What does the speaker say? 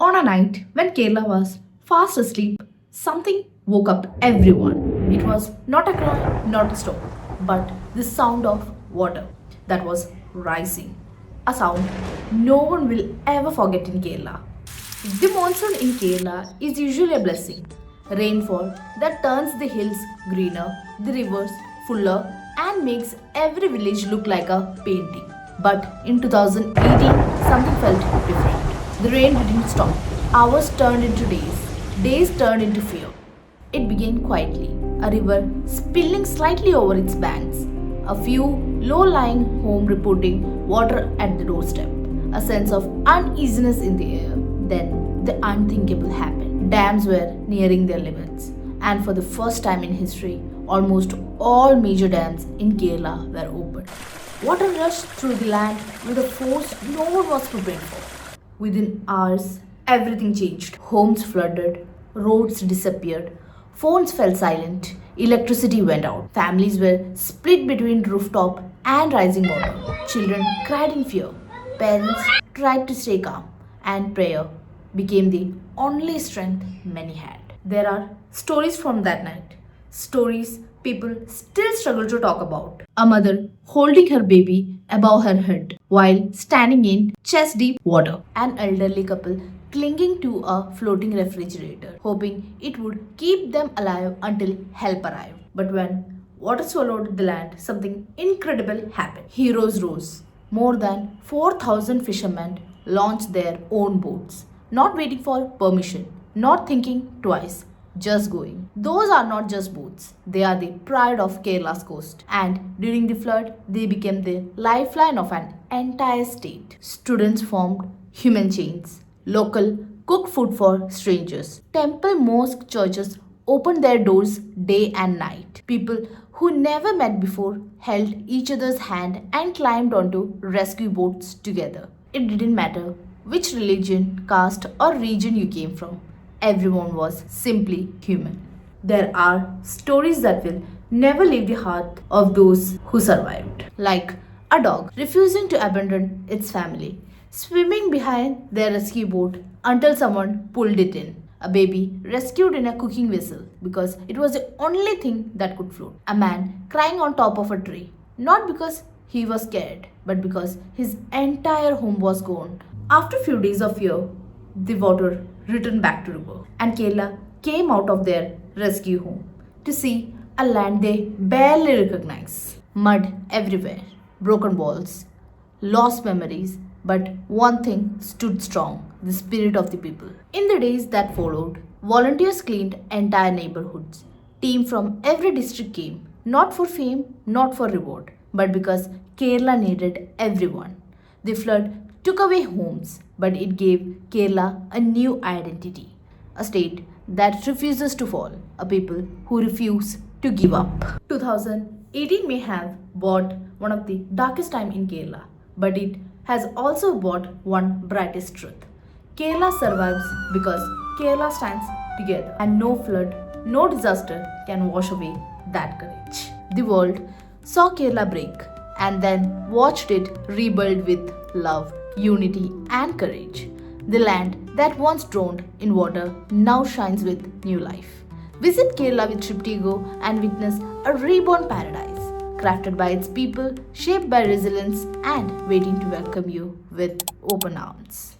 On a night when Kerala was fast asleep, something woke up everyone. It was not a cry, not a storm, but the sound of water that was rising. A sound no one will ever forget in Kerala. The monsoon in Kerala is usually a blessing. Rainfall that turns the hills greener, the rivers fuller, and makes every village look like a painting. But in 2018, something felt different. The rain didn't stop. Hours turned into days turned into fear. It began quietly, a river spilling slightly over its banks, a few low-lying homes reporting water at the doorstep, a sense of uneasiness in the air. Then the unthinkable happened. Dams were nearing their limits, and for the first time in history, almost all major dams in Kerala were opened. Water rushed through the land with a force no one was prepared for. Within hours, everything changed. Homes flooded, roads disappeared, phones fell silent, electricity went out. Families were split between rooftop and rising water. Children cried in fear. Parents tried to stay calm, and prayer became the only strength many had. There are stories from that night. Stories people still struggle to talk about. A mother holding her baby above her head while standing in chest deep water. An elderly couple clinging to a floating refrigerator, hoping it would keep them alive until help arrived. But when water swallowed the land, something incredible happened. Heroes rose. More than 4,000 fishermen launched their own boats, not waiting for permission, not thinking twice, just going. Those are not just boats, they are the pride of Kerala's coast. And during the flood, they became the lifeline of an entire state. Students formed human chains. Local cooked food for strangers. Temple, mosque, churches opened their doors day and night. People who never met before held each other's hand and climbed onto rescue boats together. It didn't matter which religion, caste, or region you came from. Everyone was simply human. There are stories that will never leave the heart of those who survived. Like a dog refusing to abandon its family, swimming behind their rescue boat until someone pulled it in. A baby rescued in a cooking vessel because it was the only thing that could float. A man crying on top of a tree, not because he was scared, but because his entire home was gone. After a few days of fear, the water returned back to river, and Kerala came out of their rescue home to see a land they barely recognized. Mud everywhere, broken walls, lost memories, but one thing stood strong: the spirit of the people. In the days that followed, volunteers cleaned entire neighborhoods. Teams from every district came, not for fame, not for reward, but because Kerala needed everyone. The flood took away homes, but it gave Kerala a new identity. A state that refuses to fall, a people who refuse to give up. 2018 may have brought one of the darkest time in Kerala, but it has also brought one brightest truth. Kerala survives because Kerala stands together, and no flood, no disaster can wash away that courage. The world saw Kerala break and then watched it rebuild with love, unity, and courage. The land that once drowned in water now shines with new life. Visit Kerala with TripTgo and witness a reborn paradise, crafted by its people, shaped by resilience, and waiting to welcome you with open arms.